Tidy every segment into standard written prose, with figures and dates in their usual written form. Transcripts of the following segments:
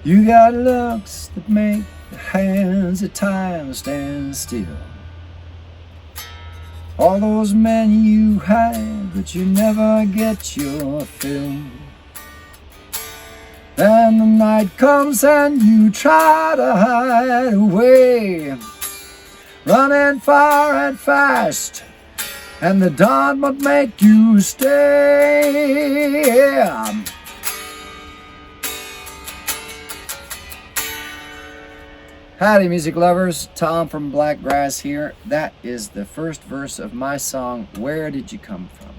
You got looks that make the hands at times stand still. All those men you hide, but you never get your fill. Then the night comes and you try to hide away, running far and fast, and the dawn would make you stay. Howdy, music lovers. Tom from Blakgraz here. That is the first verse of my song, Where Did You Come From?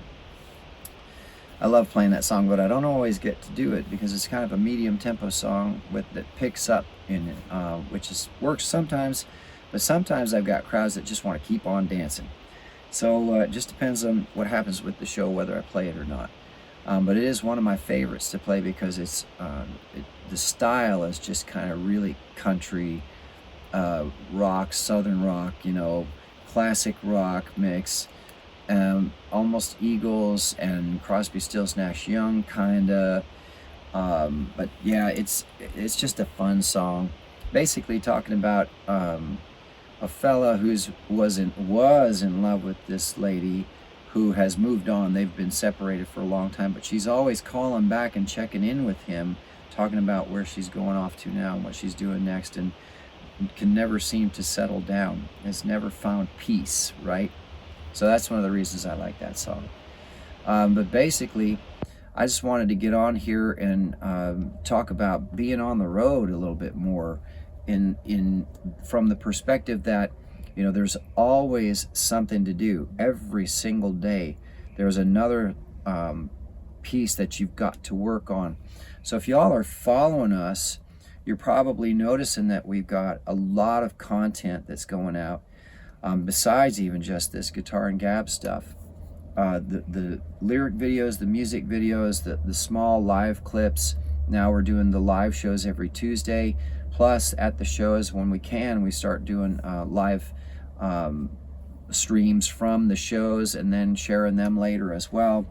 I love playing that song, but I don't always get to do it because it's kind of a medium tempo song that picks up in it, which works sometimes, but sometimes I've got crowds that just want to keep on dancing. So it just depends on what happens with the show, whether I play it or not. But it is one of my favorites to play because the style is just kind of really country, rock, southern rock, classic rock mix, almost Eagles and Crosby, Stills, Nash Young kinda, but yeah, it's just a fun song, basically talking about a fella who was in love with this lady who has moved on. They've been separated for a long time, but she's always calling back and checking in with him, talking about where she's going off to now and what she's doing next, and can never seem to settle down, has never found peace, right? So that's one of the reasons I like that song. But basically, I just wanted to get on here and talk about being on the road a little bit more from the perspective that, there's always something to do. Every single day, there's another piece that you've got to work on. So if y'all are following us, you're probably noticing that we've got a lot of content that's going out, besides even just this guitar and gab stuff. The lyric videos, the music videos, the small live clips. Now we're doing the live shows every Tuesday. Plus, at the shows, when we can, we start doing live streams from the shows and then sharing them later as well.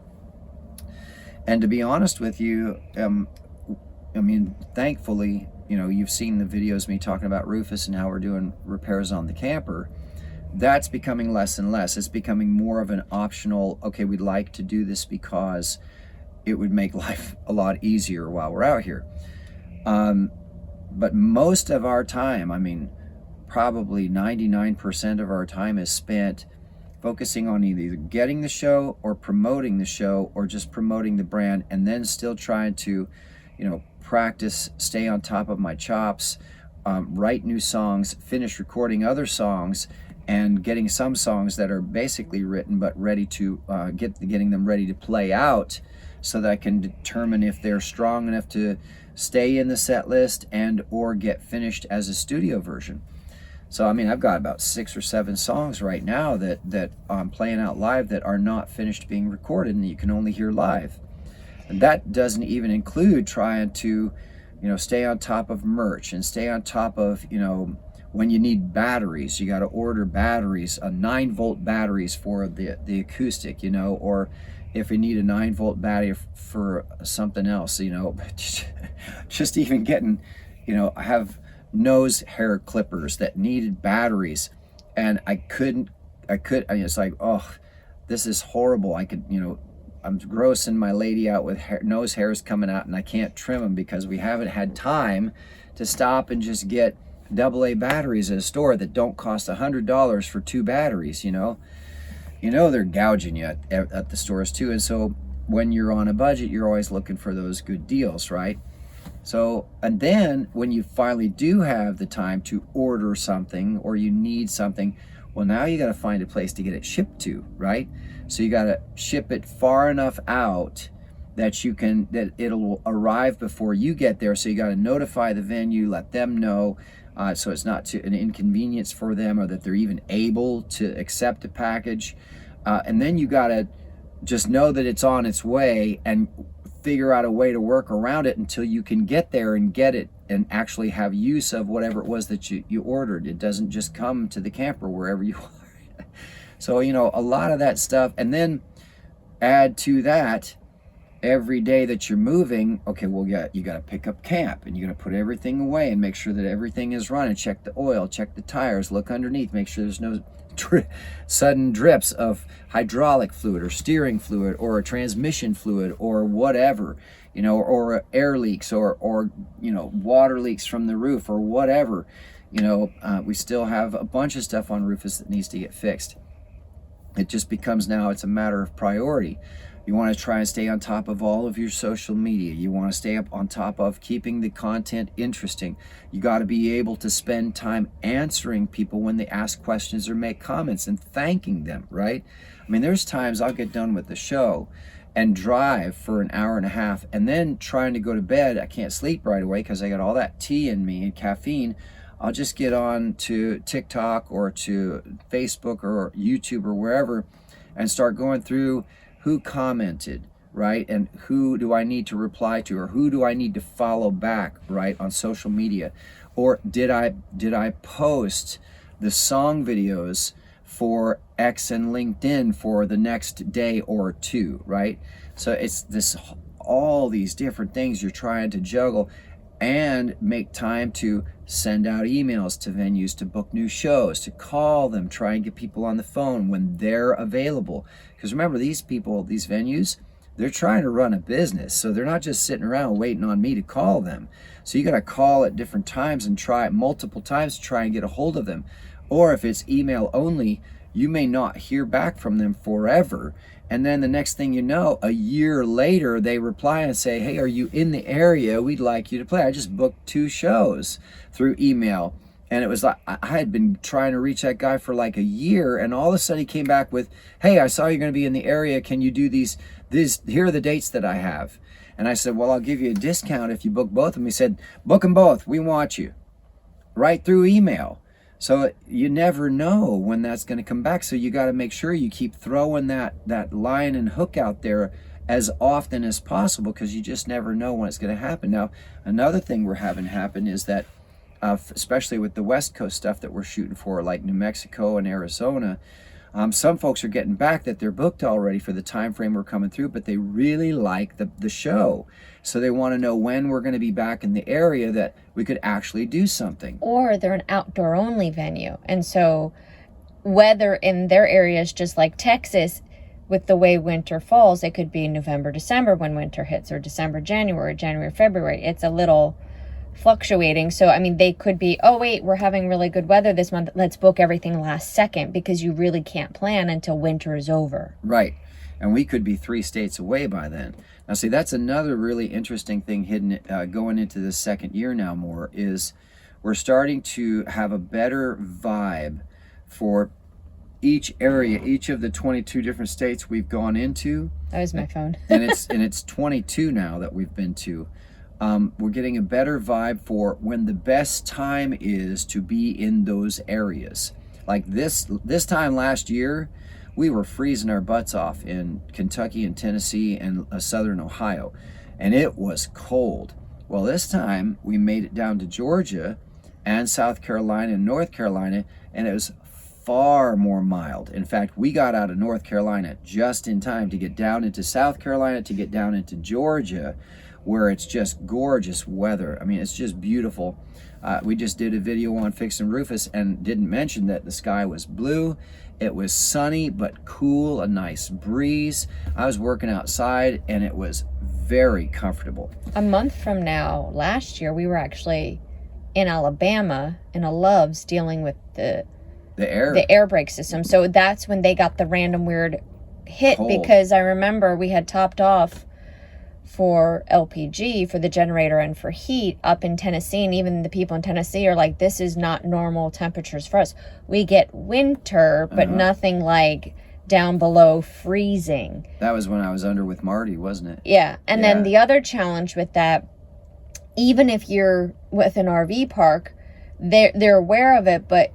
And to be honest with you, thankfully, you've seen the videos of me talking about Rufus and how we're doing repairs on the camper. That's becoming less and less. It's becoming more of an optional, okay, we'd like to do this because it would make life a lot easier while we're out here. But most of our time, probably 99% of our time is spent focusing on either getting the show or promoting the show or just promoting the brand, and then still trying to, practice, stay on top of my chops, write new songs, finish recording other songs, and getting some songs that are basically written but ready to getting them ready to play out, so that I can determine if they're strong enough to stay in the set list and or get finished as a studio version. So I've got about 6 or 7 songs right now that I'm playing out live that are not finished being recorded and you can only hear live. And that doesn't even include trying to, stay on top of merch and stay on top of, when you need batteries, you got to order batteries, 9-volt batteries for the acoustic, or if you need a 9-volt battery for something else, just even getting, I have nose hair clippers that needed batteries, and it's like, oh, this is horrible. I'm grossing my lady out with nose hairs coming out, and I can't trim them because we haven't had time to stop and just get AA batteries at a store that don't cost $100 for 2 batteries. They're gouging you at the stores too. And so when you're on a budget, you're always looking for those good deals, right? So, and then when you finally do have the time to order something or you need something, well, now you got to find a place to get it shipped to, right? So you got to ship it far enough out that it'll arrive before you get there. So you got to notify the venue, let them know, so it's not an inconvenience for them, or that they're even able to accept a package. And then you got to just know that it's on its way and figure out a way to work around it until you can get there and get it and actually have use of whatever it was that you ordered. It doesn't just come to the camper wherever you are. So, a lot of that stuff. And then add to that every day that you're moving, okay, well, you got to pick up camp, and you got to put everything away and make sure that everything is running. Check the oil, check the tires, look underneath, make sure there's no sudden drips of hydraulic fluid or steering fluid or transmission fluid or whatever, or air leaks or water leaks from the roof or whatever. We still have a bunch of stuff on Rufus that needs to get fixed. It just becomes now, it's a matter of priority. You want to try and stay on top of all of your social media. You want to stay up on top of keeping the content interesting. You got to be able to spend time answering people when they ask questions or make comments and thanking them, right? I mean, there's times I'll get done with the show and drive for an hour and a half, and then trying to go to bed, I can't sleep right away because I got all that tea in me and caffeine. I'll just get on to TikTok or to Facebook or YouTube or wherever and start going through who commented, right? And who do I need to reply to, or who do I need to follow back, right, on social media? Or did I post the song videos for X and LinkedIn for the next day or two, right? So it's all these different things you're trying to juggle and make time to send out emails to venues, to book new shows, to call them, try and get people on the phone when they're available. Because remember, these people, these venues, they're trying to run a business. So they're not just sitting around waiting on me to call them. So you got to call at different times and try multiple times to try and get a hold of them. Or if it's email only, you may not hear back from them forever. And then the next thing you know, a year later, they reply and say, hey, are you in the area? We'd like you to play. I just booked 2 shows through email. And it was like, I had been trying to reach that guy for like a year. And all of a sudden he came back with, hey, I saw you're going to be in the area. Can you do these? Here are the dates that I have. And I said, well, I'll give you a discount if you book both of them. He said, book them both. We want you. Right through email. So you never know when that's going to come back. So you got to make sure you keep throwing that line and hook out there as often as possible, because you just never know when it's going to happen. Now, another thing we're having happen is that, especially with the West Coast stuff that we're shooting for, like New Mexico and Arizona, some folks are getting back that they're booked already for the time frame we're coming through, but they really like the show. So they want to know when we're going to be back in the area that we could actually do something. Or they're an outdoor only venue. And so weather in their areas, just like Texas, with the way winter falls, it could be November, December when winter hits, or December, January, February. It's a little fluctuating. So, I mean, they could be, oh, wait, we're having really good weather this month. Let's book everything last second, because you really can't plan until winter is over. Right. And we could be 3 states away by then. Now, see, that's another really interesting thing hidden going into the second year now more, is we're starting to have a better vibe for each area, each of the 22 different states we've gone into. That was my phone. and it's 22 now that we've been to. We're getting a better vibe for when the best time is to be in those areas. Like this time last year, we were freezing our butts off in Kentucky and Tennessee and southern Ohio, and it was cold. Well, this time we made it down to Georgia and South Carolina and North Carolina, and it was far more mild. In fact, we got out of North Carolina just in time to get down into South Carolina, to get down into Georgia, where it's just gorgeous weather. I mean, it's just beautiful. We just did a video on fixing Rufus and didn't mention that the sky was blue. It was sunny but cool, a nice breeze. I was working outside and it was very comfortable. A month from now, last year, we were actually in Alabama in a Love's dealing with the air brake system. So that's when they got the random weird hit. Cold. Because I remember we had topped off for LPG, for the generator and for heat up in Tennessee, and even the people in Tennessee are like, this is not normal temperatures for us. We get winter, but nothing like down below freezing. That was when I was under with Marty, wasn't it? Yeah. And then the other challenge with that, even if you're with an RV park, they're aware of it, but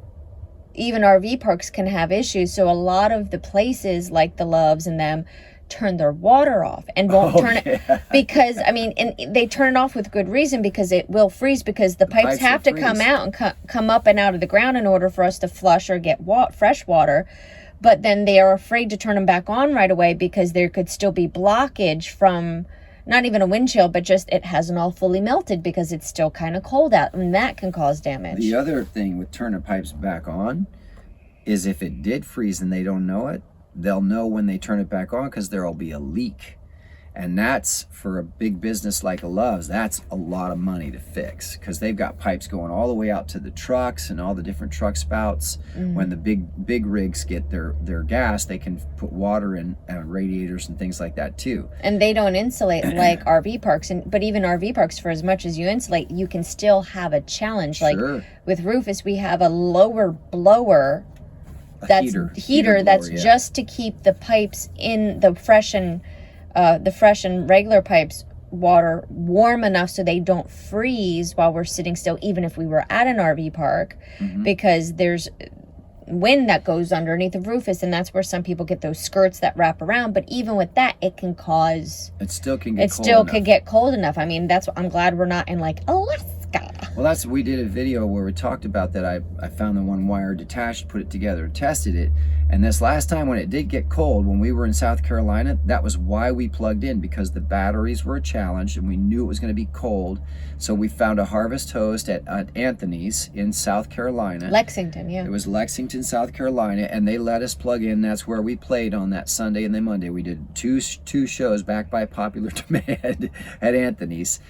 even RV parks can have issues. So a lot of the places like the Loves and them turn their water off and won't turn it, because I mean, and they turn it off with good reason, because it will freeze, because the pipes have to come out and come up and out of the ground in order for us to flush or get fresh water. but then they are afraid to turn them back on right away because there could still be blockage from not even a wind chill, but just it hasn't all fully melted because it's still kind of cold out, and that can cause damage. The other thing with turning pipes back on is if it did freeze and they don't know it, they'll know when they turn it back on because there'll be a leak. And that's, for a big business like a Love's, that's a lot of money to fix because they've got pipes going all the way out to the trucks and all the different truck spouts. When the big rigs get their gas, they can put water in radiators and things like that too. And they don't insulate like RV parks, but even RV parks, for as much as you insulate, you can still have a challenge. Sure. Like with Rufus, we have a lower blower, heater that's just to keep the pipes in the fresh and regular pipes water warm enough so they don't freeze while we're sitting still, even if we were at an RV park, because there's wind that goes underneath the Rufus, and that's where some people get those skirts that wrap around. But even with that, it still could get cold enough. I mean, I'm glad we're not in like Alaska. Well, we did a video where we talked about that. I found the one wire detached, put it together, tested it. And this last time when it did get cold, when we were in South Carolina, that was why we plugged in, because the batteries were a challenge and we knew it was going to be cold. So we found a Harvest Host at Anthony's in South Carolina. Lexington, yeah. It was Lexington, South Carolina, and they let us plug in. That's where we played on that Sunday and then Monday. We did two shows back by popular demand at Anthony's.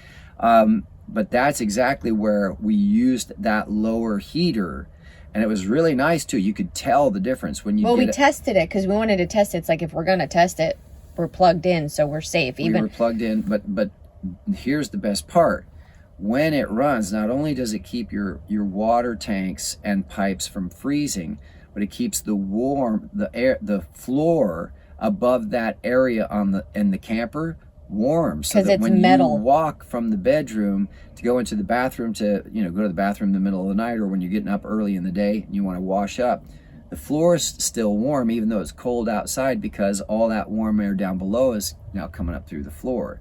But that's exactly where we used that lower heater. And it was really nice too. You could tell the difference when you we tested it because we wanted to test it. It's like, if we're going to test it, we're plugged in, so we're safe. We were plugged in, but here's the best part. When it runs, not only does it keep your water tanks and pipes from freezing, but it keeps the floor above that area in the camper warm, so that when you walk from the bedroom to go into the bathroom to go to the bathroom in the middle of the night, or when you're getting up early in the day and you want to wash up, the floor is still warm even though it's cold outside, because all that warm air down below is now coming up through the floor.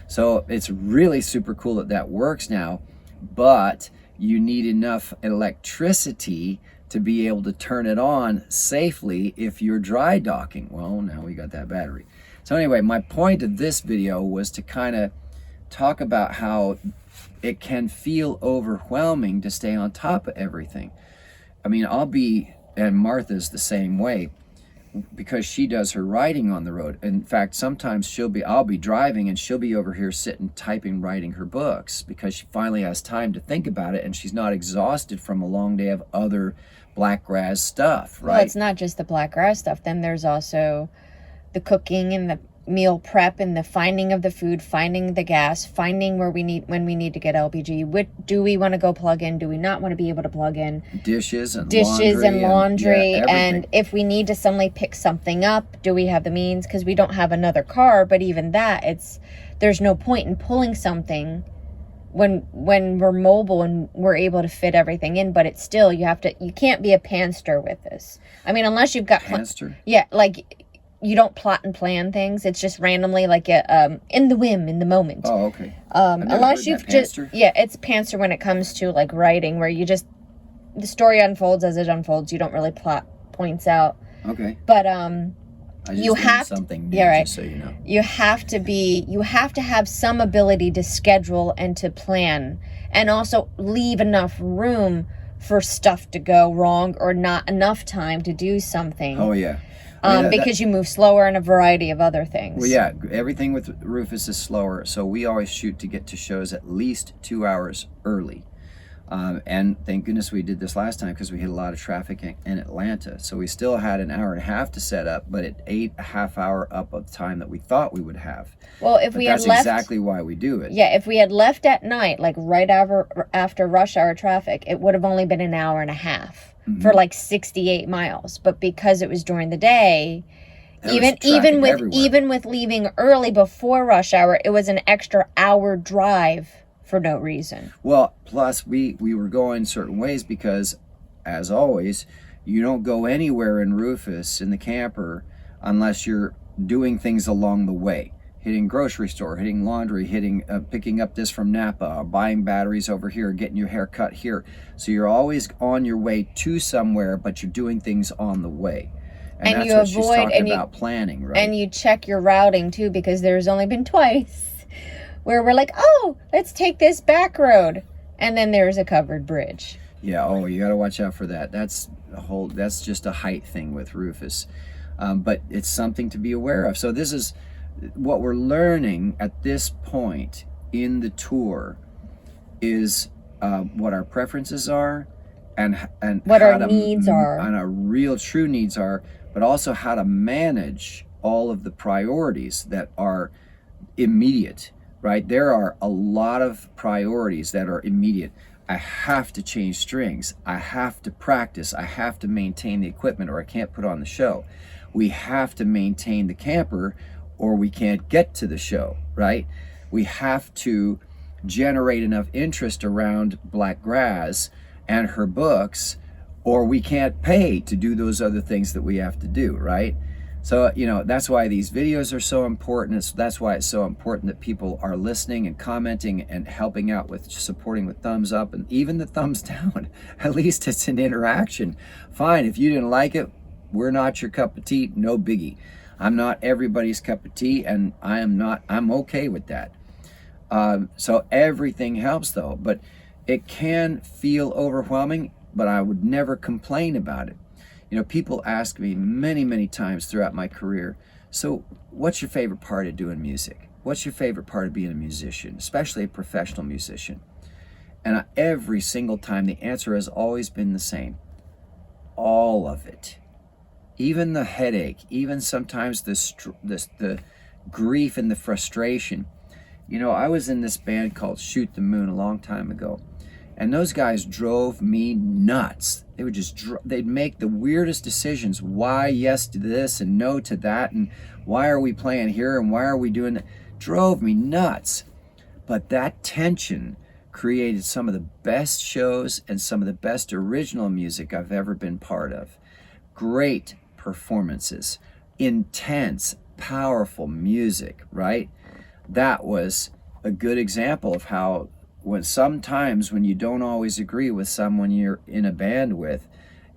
So it's really super cool that works now, but you need enough electricity to be able to turn it on safely if you're dry docking. Well, now we got that battery. So anyway, my point of this video was to kind of talk about how it can feel overwhelming to stay on top of everything. I mean, and Martha's the same way, because she does her writing on the road. In fact, sometimes I'll be driving and she'll be over here sitting, typing, writing her books, because she finally has time to think about it and she's not exhausted from a long day of other Blakgraz stuff, right? Well, it's not just the Blakgraz stuff. Then there's also the cooking and the meal prep and the finding of the food, finding the gas, finding when we need to get LPG. Do we want to go plug in? Do we not want to be able to plug in? Dishes and laundry. And if we need to suddenly pick something up, do we have the means? Because we don't have another car, but even that, there's no point in pulling something when we're mobile and we're able to fit everything in. But it's still, you can't be a panster with this. I mean, unless you've got panster? Yeah, like, you don't plot and plan things. It's just randomly, like in the moment. Oh, okay. Unless you've it's pantser when it comes to like writing, where the story unfolds as it unfolds. You don't really plot points out. Okay. But you have something new, just so you know. You have to have some ability to schedule and to plan, and also leave enough room for stuff to go wrong or not enough time to do something. Oh yeah. Because you move slower and a variety of other things. Well, yeah, everything with Rufus is slower, so we always shoot to get to shows at least 2 hours early. And thank goodness we did this last time, because we hit a lot of traffic in Atlanta. So we still had an hour and a half to set up, but it ate a half hour up of the time that we thought we would have. Well, that's exactly why we do it. Yeah, if we had left at night, like right after rush hour traffic, it would have only been an hour and a half. For like 68 miles, but because it was during the day, even with leaving early before rush hour, it was an extra hour drive for no reason. Well, plus we were going certain ways because, as always, you don't go anywhere in Rufus in the camper unless you're doing things along the way. Hitting grocery store, hitting laundry, picking up this from Napa, buying batteries over here, getting your hair cut here. So you're always on your way to somewhere, but you're doing things on the way. And that's you what she's avoid talking about, planning, right? And you check your routing too, because there's only been twice where we're like, oh, let's take this back road, and then there's a covered bridge. Yeah, oh, you got to watch out for that. That's just a height thing with Rufus. But it's something to be aware of. So this is what we're learning at this point in the tour, is what our preferences are, and what our needs are, and our real true needs are, but also how to manage all of the priorities that are immediate, right? There are a lot of priorities that are immediate. I have to change strings. I have to practice. I have to maintain the equipment, or I can't put on the show. We have to maintain the camper, or we can't get to the show, right? We have to generate enough interest around Blakgraz and her books, or we can't pay to do those other things that we have to do, right? So, that's why these videos are so important. That's why it's so important that people are listening and commenting and helping out with supporting with thumbs up and even the thumbs down. At least it's an interaction. Fine, if you didn't like it, we're not your cup of tea, no biggie. I'm not everybody's cup of tea, and I'm okay with that. So everything helps though, but it can feel overwhelming, but I would never complain about it. People ask me many, many times throughout my career, so what's your favorite part of doing music? What's your favorite part of being a musician, especially a professional musician? And every single time the answer has always been the same. All of it. Even the headache, even sometimes the grief and the frustration. I was in this band called Shoot the Moon a long time ago, and those guys drove me nuts. They would they'd make the weirdest decisions. Why yes to this and no to that, and why are we playing here and why are we doing that? Drove me nuts. But that tension created some of the best shows and some of the best original music I've ever been part of. Great performances, intense, powerful music, right? That was a good example of how sometimes when you don't always agree with someone you're in a band with,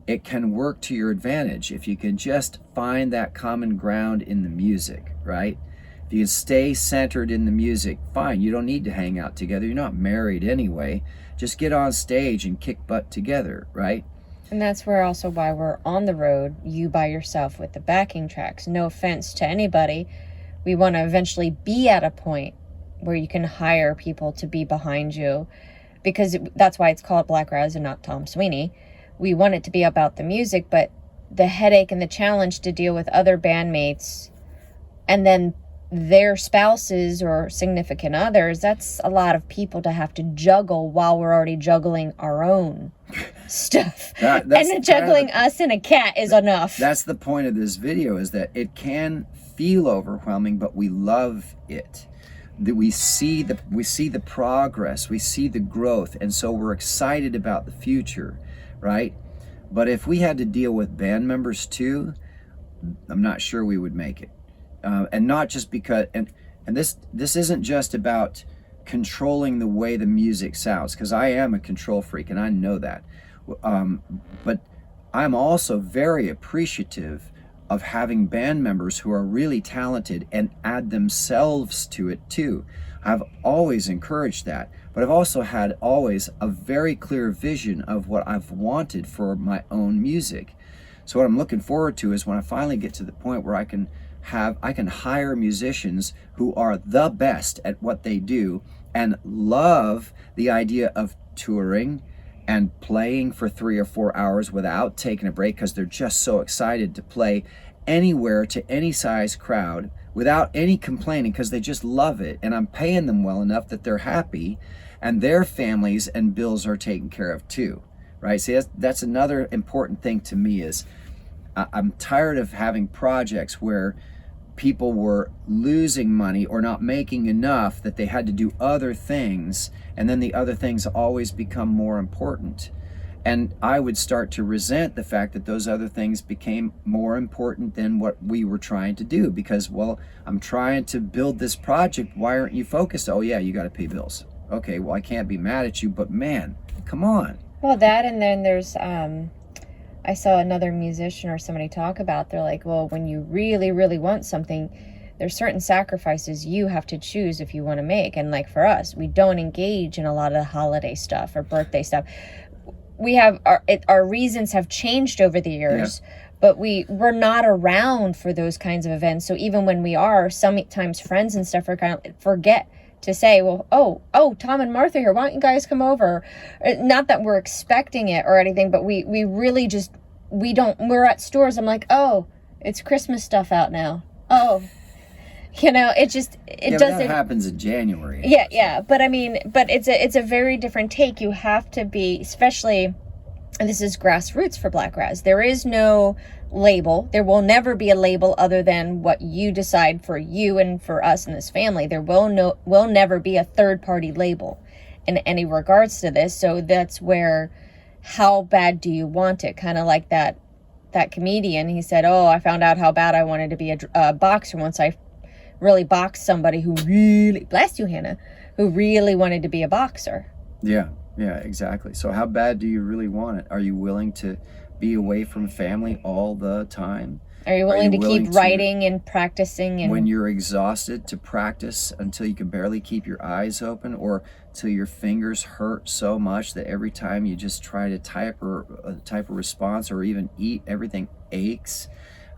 it can work to your advantage if you can just find that common ground in the music, right? If you can stay centered in the music, fine, you don't need to hang out together. You're not married anyway. Just get on stage and kick butt together, right? And that's why we're on the road, you by yourself with the backing tracks. No offense to anybody. We want to eventually be at a point where you can hire people to be behind you, because that's why it's called Blakgraz and not Tom Sweeney. We want it to be about the music, but the headache and the challenge to deal with other bandmates and then their spouses or significant others, that's a lot of people to have to juggle while we're already juggling our own stuff. And juggling us and a cat is enough. That's the point of this video, is that it can feel overwhelming, but we love it. That we see the progress, we see the growth, and so we're excited about the future, right? But if we had to deal with band members too, I'm not sure we would make it. And not just because, and this isn't just about controlling the way the music sounds, because I am a control freak and I know that. But I'm also very appreciative of having band members who are really talented and add themselves to it too. I've always encouraged that, but I've also had always a very clear vision of what I've wanted for my own music. So what I'm looking forward to is when I finally get to the point where I can hire musicians who are the best at what they do and love the idea of touring and playing for 3 or 4 hours without taking a break, because they're just so excited to play anywhere to any size crowd without any complaining, because they just love it, and I'm paying them well enough that they're happy and their families and bills are taken care of too, right? See, that's another important thing to me, is I'm tired of having projects where people were losing money or not making enough that they had to do other things, and then the other things always become more important. And I would start to resent the fact that those other things became more important than what we were trying to do, because, well, I'm trying to build this project. Why aren't you focused? Oh yeah, you got to pay bills. Okay, well, I can't be mad at you, but man, come on. Well, that, and then there's I saw another musician or somebody talk about, they're like, well, when you really, really want something, there's certain sacrifices you have to choose if you want to make. And like for us, we don't engage in a lot of the holiday stuff or birthday stuff. We have our reasons have changed over the years, but we're not around for those kinds of events. So even when we are, sometimes friends and stuff are kind of forget to say, well, oh, Tom and Martha here, why don't you guys come over? Not that we're expecting it or anything, but we really just, we're at stores. I'm like, oh, it's Christmas stuff out now. Oh, it just, it doesn't. That happens in January. Yeah. But I mean, it's a very different take. You have to be, especially, and this is grassroots for Blakgraz. There is no label. There will never be a label other than what you decide for you and for us in this family. There will never be a third-party label in any regards to this. So that's where, how bad do you want it? Kind of like that comedian. He said, oh, I found out how bad I wanted to be a boxer once I really boxed somebody who really, bless you, Hannah, who really wanted to be a boxer. Yeah, exactly. So how bad do you really want it? Are you willing to be away from family all the time? Are you willing to keep writing and practicing? And when you're exhausted, to practice until you can barely keep your eyes open, or till your fingers hurt so much that every time you just try to type a response or even eat, everything aches?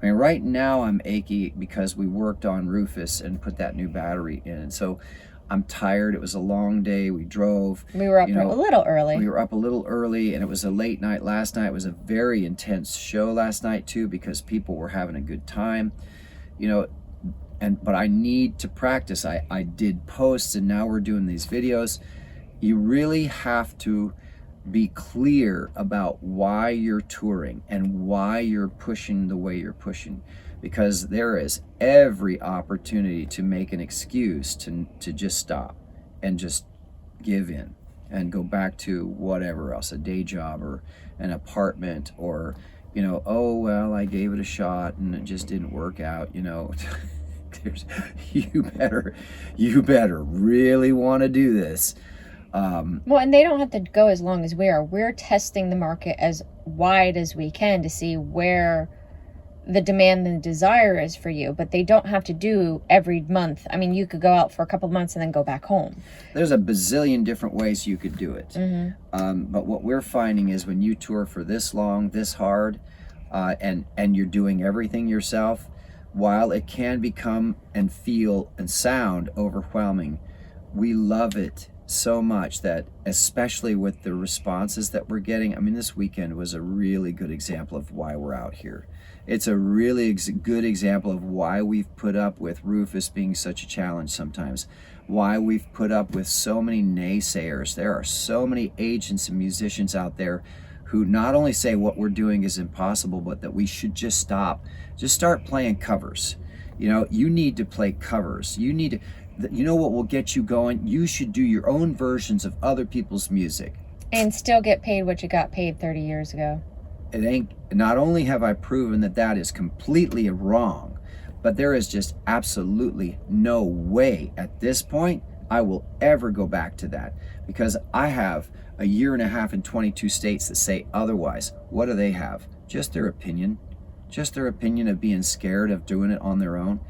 I mean, right now I'm achy because we worked on Rufus and put that new battery in. And so I'm tired. It was a long day. We drove. We were up a little early. We were up a little early, and it was a late night last night. It was a very intense show last night, too, because people were having a good time. But I need to practice. I did posts, and now we're doing these videos. You really have to be clear about why you're touring and why you're pushing the way you're pushing, because there is every opportunity to make an excuse to just stop and just give in and go back to whatever else, a day job or an apartment, or oh well, I gave it a shot and it just didn't work out. You better really want to do this. Well, and they don't have to go as long as we are. We're testing the market as wide as we can to see where the demand and the desire is for you, but they don't have to do every month. I mean, you could go out for a couple of months and then go back home. There's a bazillion different ways you could do it. Mm-hmm. But what we're finding is when you tour for this long, this hard, and you're doing everything yourself, while it can become and feel and sound overwhelming, we love it so much that, especially with the responses that we're getting, I mean, this weekend was a really good example of why we're out here. It's a really good example of why we've put up with Rufus being such a challenge sometimes, why we've put up with so many naysayers. There are so many agents and musicians out there who not only say what we're doing is impossible, but that we should just stop. Just start playing covers. You need to play covers. You need to... what will get you going? You should do your own versions of other people's music. And still get paid what you got paid 30 years ago. It ain't, not only have I proven that is completely wrong, but there is just absolutely no way at this point I will ever go back to that, because I have a year and a half in 22 states that say otherwise. What do they have? Just their opinion. Just their opinion of being scared of doing it on their own.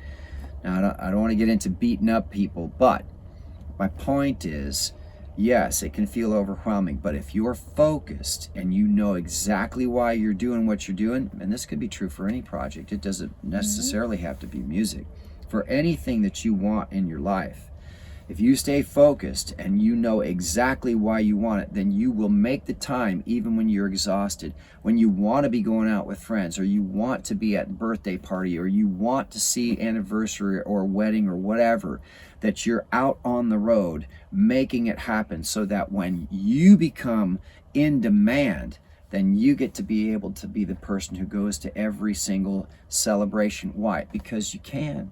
Now, I don't want to get into beating up people, but my point is, yes, it can feel overwhelming, but if you're focused and you know exactly why you're doing what you're doing, and this could be true for any project, it doesn't necessarily have to be music, for anything that you want in your life, if you stay focused and you know exactly why you want it, then you will make the time even when you're exhausted, when you want to be going out with friends, or you want to be at birthday party, or you want to see anniversary or wedding or whatever, that you're out on the road making it happen, so that when you become in demand, then you get to be able to be the person who goes to every single celebration. Why? Because you can.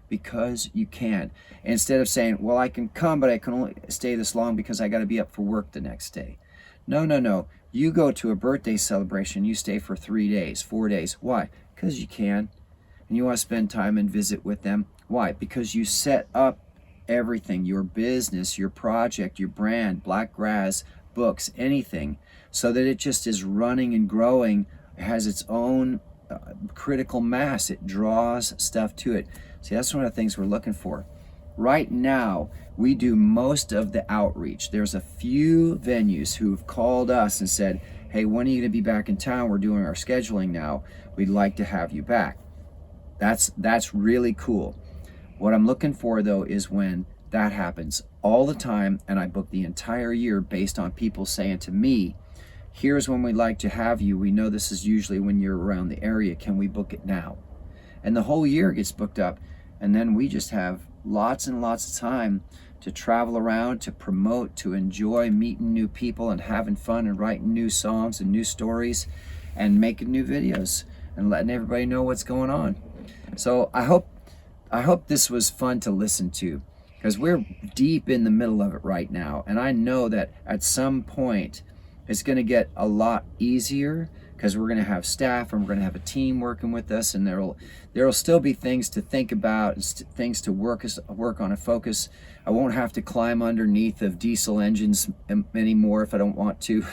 Because you can. Instead of saying, well, I can come, but I can only stay this long because I got to be up for work the next day. No. You go to a birthday celebration, you stay for 3 days, 4 days. Why? Because you can. And you want to spend time and visit with them. Why? Because you set up everything, your business, your project, your brand, Blakgraz, books, anything, so that it just is running and growing It has its own critical mass. It draws stuff to it. See, that's one of the things we're looking for. Right now, we do most of the outreach. There's a few venues who've called us and said, hey, when are you going to be back in town? We're doing our scheduling now. We'd like to have you back. That's really cool. What I'm looking for, though, is when that happens all the time, and I book the entire year based on people saying to me, here's when we'd like to have you. We know this is usually when you're around the area. Can we book it now? And the whole year gets booked up, and then we just have lots and lots of time to travel around, to promote, to enjoy meeting new people and having fun and writing new songs and new stories and making new videos and letting everybody know what's going on. So I hope this was fun to listen to, because we're deep in the middle of it right now, and I know that at some point it's going to get a lot easier, because we're going to have staff and we're going to have a team working with us, and there'll still be things to think about, things to work on and focus. I won't have to climb underneath of diesel engines anymore if I don't want to.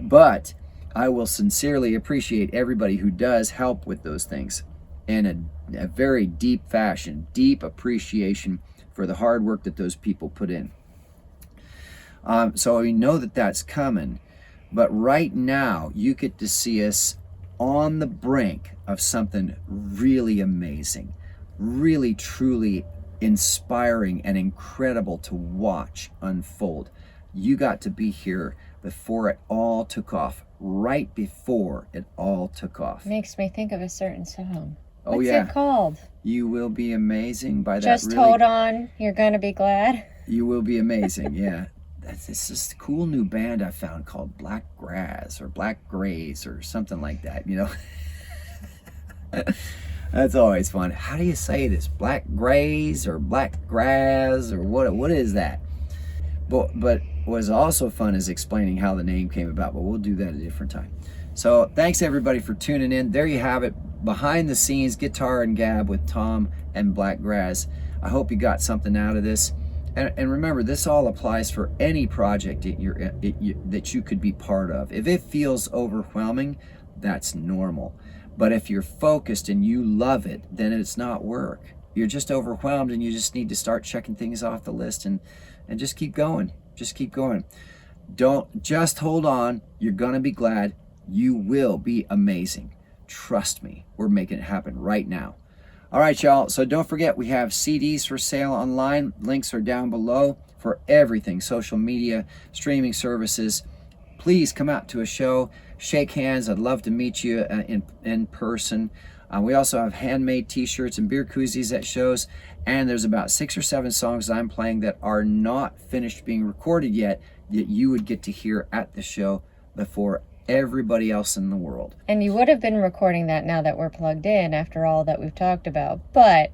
But I will sincerely appreciate everybody who does help with those things in a very deep fashion, deep appreciation for the hard work that those people put in. So we know that that's coming. But right now, you get to see us on the brink of something really amazing, really, truly inspiring and incredible to watch unfold. You got to be here before it all took off, right before it all took off. Makes me think of a certain song. Oh, What's yeah. it called? You Will Be Amazing by that. Just hold on, you're gonna be glad. You Will Be Amazing, yeah. That's this cool new band I found called Blakgraz or Blakgraz or something like that, you know. That's always fun. How do you say this? Blakgraz or Blakgraz or what is that? But what's also fun is explaining how the name came about, but we'll do that at a different time. So thanks everybody for tuning in. There you have it, behind the scenes guitar and gab with Tom and Blakgraz. I hope you got something out of this. And remember, this all applies for any project that you could be part of. If it feels overwhelming, that's normal. But if you're focused and you love it, then it's not work. You're just overwhelmed, and you just need to start checking things off the list and just keep going. Just keep going. Don't just hold on. You're going to be glad. You will be amazing. Trust me. We're making it happen right now. All right, y'all. So don't forget, we have CDs for sale online. Links are down below for everything, social media, streaming services. Please come out to a show, shake hands. I'd love to meet you in person. We also have handmade t-shirts and beer koozies at shows. And there's about 6 or 7 songs I'm playing that are not finished being recorded yet that you would get to hear at the show before everybody else in the world. And you would have been recording that now that we're plugged in after all that we've talked about, but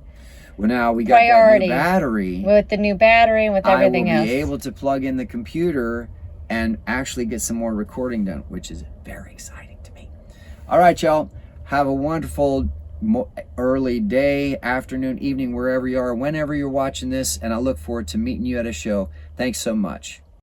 well, now we got that new battery. With the new battery and with everything else, I will be able to plug in the computer and actually get some more recording done, which is very exciting to me. All right, y'all, have a wonderful early day, afternoon, evening, wherever you are, whenever you're watching this, and I look forward to meeting you at a show. Thanks so much.